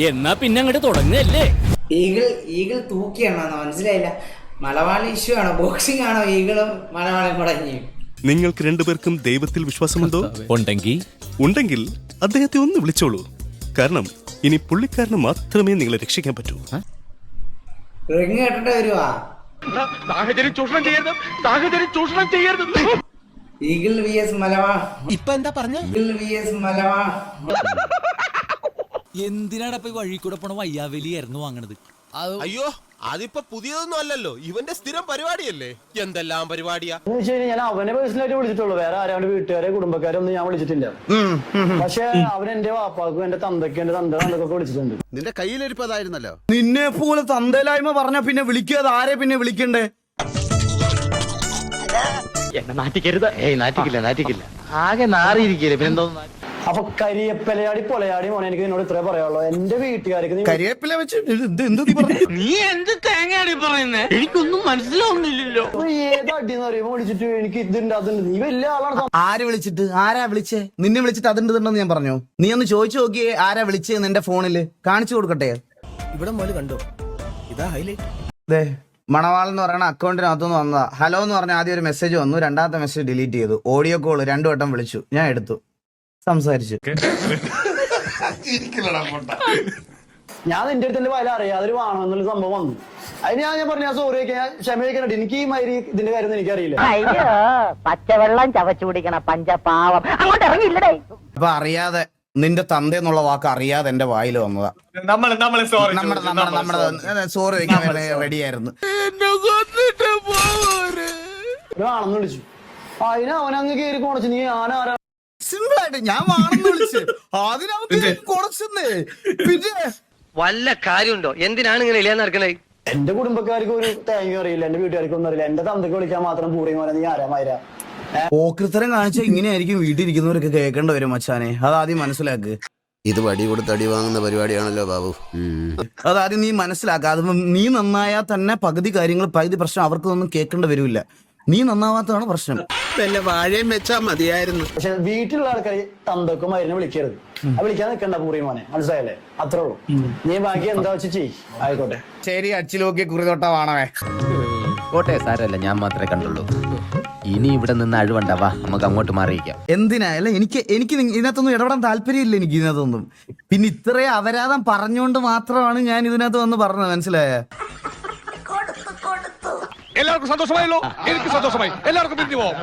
എന്നാ പിന്നെ അങ്ങോട്ട് തുടങ്ങല്ലേ. ഈഗിൾ തൂക്കിയാണോ മനസ്സിലായില്ല. മലവാളി ഇഷ്യൂ ആണോ, ബോക്സിംഗ് ആണോ? ഈഗിളും മലവാളും മുടങ്ങി. നിങ്ങൾക്ക് രണ്ടുപേർക്കും ദൈവത്തിൽ വിശ്വാസമുണ്ടോ? ഉണ്ടെങ്കിൽ അദ്ദേഹത്തെ ഒന്ന് വിളിച്ചോളൂ. കാരണം ഇനി പുള്ളിക്കാരന് മാത്രമേ നിങ്ങളെ രക്ഷിക്കാൻ പറ്റൂ. റിങ് കെട്ടേണ്ട വരുവാ. ഈഗിൾ വിഎസ് മലവാൾ. ഇപ്പൊ എന്താ പറഞ്ഞ? ഈഗിൾ വിഎസ് മലവാൾ. എന്തിനാണ് ഇപ്പൊ വഴി കൂടെ പോണ വയ്യാവലിയായിരുന്നു വാങ്ങണത്? അയ്യോ, അതിപ്പോ പുതിയതൊന്നും അല്ലല്ലോ, ഇവന്റെ സ്ഥിരം പരിപാടിയല്ലേ. എന്തെല്ലാം പരിപാടിയാ. ഞാൻ അവനെ പേഴ്സണലായിട്ട് വിളിച്ചിട്ടുള്ളൂ, വേറെ ആരാണ്ട് വീട്ടുകാരെ കുടുംബക്കാരെ ഒന്നും ഞാൻ വിളിച്ചിട്ടില്ല. പക്ഷെ അവൻ എന്റെ വാപ്പാക്കും എന്റെ തന്തയ്ക്കും എന്റെ തന്തക്കൊക്കെ വിളിച്ചിട്ടുണ്ട്. നിന്റെ കയ്യിലിരിപ്പതായിരുന്നല്ലോ. നിന്നെ പോലെ തന്തയിലായ്മ പറഞ്ഞ പിന്നെ വിളിക്കാതെ ആരെ പിന്നെ വിളിക്കണ്ടേ? എന്നെ നാറ്റിക്കരുത്. നാറ്റിക്കില്ല ആകെ നാറിയിരിക്കില്ല. പിന്നെന്തോ അപ്പൊ കരിയപ്പലയാടി പൊലയാടി മോനെ, എനിക്ക് നിന്നോട് ഇത്രേ പറയാനുള്ളൂ. എന്റെ വീട്ടുകാർക്ക് കരിവേപ്പില വെച്ച് നീ എന്ത് തേങ്ങയാടി പറയുന്നേ? എനിക്കൊന്നും മനസ്സിലാവുന്നില്ലല്ലോ. ഏത് അടിയെന്ന് പറയുമ്പോ വിളിച്ചിട്ട് എനിക്ക് ഇതുണ്ട് അതുണ്ട്. നീ വലിയ ആളാണ്. ആര് വിളിച്ചിട്ട്? ആരാ വിളിച്ചേ? നിന്നെ വിളിച്ചിട്ട് അതുണ്ടെന്ന് ഞാൻ പറഞ്ഞു. നീ ഒന്ന് ചോദിച്ചു നോക്കിയേ ആരാ വിളിച്ചേന്ന് എന്റെ ഫോണില്. കാണിച്ചു കൊടുക്കട്ടെ. ഇവിടെ മോല് കണ്ടോ, ഇതാ ഹൈലൈറ്റ്. മണവാൾ എന്ന് പറയുന്ന അക്കൗണ്ടിനകത്തുനിന്ന് വന്നതാ. ഹലോ എന്ന് പറഞ്ഞ ആദ്യം ഒരു മെസ്സേജ് വന്നു, രണ്ടാമത്തെ മെസ്സേജ് ഡിലീറ്റ് ചെയ്തു. ഓഡിയോ കോൾ 2 വട്ടം വിളിച്ചു, ഞാൻ എടുത്തു, സംസാരിച്ചു. ഞാൻ നിന്റെ അടുത്ത് എന്റെ വയല അറിയാം അതൊരു വാണം എന്നുള്ള സംഭവം വന്നു. അതിന് ഞാൻ പറഞ്ഞു ഞാൻ സോറി ഞാൻ ക്ഷമയിക്കാനുണ്ട്. എനിക്ക് ഈ മാതിരി ഇതിന്റെ കാര്യം എനിക്കറിയില്ല. അയ്യോ, പച്ചവെള്ളം ചവച്ചു കുടിക്കണ പഞ്ചപാവം അങ്ങോട്ട് ഇറങ്ങിയില്ലടേ. അപ്പൊ അറിയാതെ നിന്റെ തന്ത എന്നുള്ള വാക്ക് അറിയാതെ എന്റെ വായിൽ വന്നതാ. നമ്മുടെ സോറി വയ്ക്കാൻ റെഡിയായിരുന്നു. വാണെന്ന് വിളിച്ചു. അതിന് അവനങ്ങ് കയറി കൊണച്ചു. നീ ഞാനാരാ? സിമ്പിൾ ആയിട്ട് ഞാൻ വാണെന്ന് വിളിച്ച് അതിനകത്ത് കുറച്ചെന്നേ. പിന്നെ വല്ല കാര്യമുണ്ടോ? എന്തിനാണ് ഇങ്ങനെ ഇല്ലാന്ന് നടക്കണേ? എന്റെ കുടുംബക്കാർക്ക് ഒരു തേങ്ങ അറിയില്ല, എന്റെ വീട്ടുകാർക്ക് ഒന്നും അറിയില്ല. എന്റെ തന്തയ്ക്ക് വിളിക്കാൻ മാത്രം പൂറി മോനെ നീ ആരാമാരാ. പോക്കൃത്തരം കാണിച്ചാൽ ഇങ്ങനെയായിരിക്കും വീട്ടിലിരിക്കുന്നവരൊക്കെ കേൾക്കേണ്ടി വരും മച്ചാനെ. അതാദ്യം മനസ്സിലാക്ക്. ഇത് വടി കൊടുത്ത് അടി വാങ്ങുന്ന പരിപാടിയാണല്ലോ ബാബു. അതാദ്യം നീ മനസ്സിലാക്കുക. അത് നീ നന്നായാൽ തന്നെ പകുതി പ്രശ്നം അവർക്കൊന്നും കേൾക്കേണ്ടി വരില്ല. നീ നന്നാവാത്തതാണ് പ്രശ്നം. വല്ല വാഴയും വെച്ചാ മതിയായിരുന്നു. പക്ഷെ വീട്ടിലുള്ള ആൾക്കാർ തന്തക്കും മരുന്ന് വിളിക്കരുത്. വിളിക്കാൻ നിൽക്കണ്ട പൂറി മോനെ, മനസ്സിലായല്ലേ? അത്രേ ഉള്ളൂ. നീ ബാക്കി എന്താ വെച്ച് ചെയ്. ആയിക്കോട്ടെ ശരി. അച്ചിലോക്കി കുറി തൊട്ട വാണവേ. കോട്ടെ സാരല്ല, ഞാൻ മാത്രമേ കണ്ടുള്ളൂ. ഇനി ഇവിടെ നിന്ന് അഴിവണ്ടാവാ, നമുക്ക് അങ്ങോട്ട് മാറിയിക്കാം. എന്തിനാ? അല്ല എനിക്ക് ഇതിനകത്തൊന്നും ഇടപെടാൻ താല്പര്യമില്ല. എനിക്ക് ഇതിനകത്തൊന്നും. പിന്നെ ഇത്രയും അപരാധം പറഞ്ഞുകൊണ്ട് മാത്രമാണ് ഞാൻ ഇതിനകത്ത് വന്ന് പറഞ്ഞത്, മനസ്സിലായ? എല്ലാവർക്കും സന്തോഷമായല്ലോ. എനിക്ക് സന്തോഷമായി. എല്ലാവർക്കും പിരിഞ്ഞു പോവാം.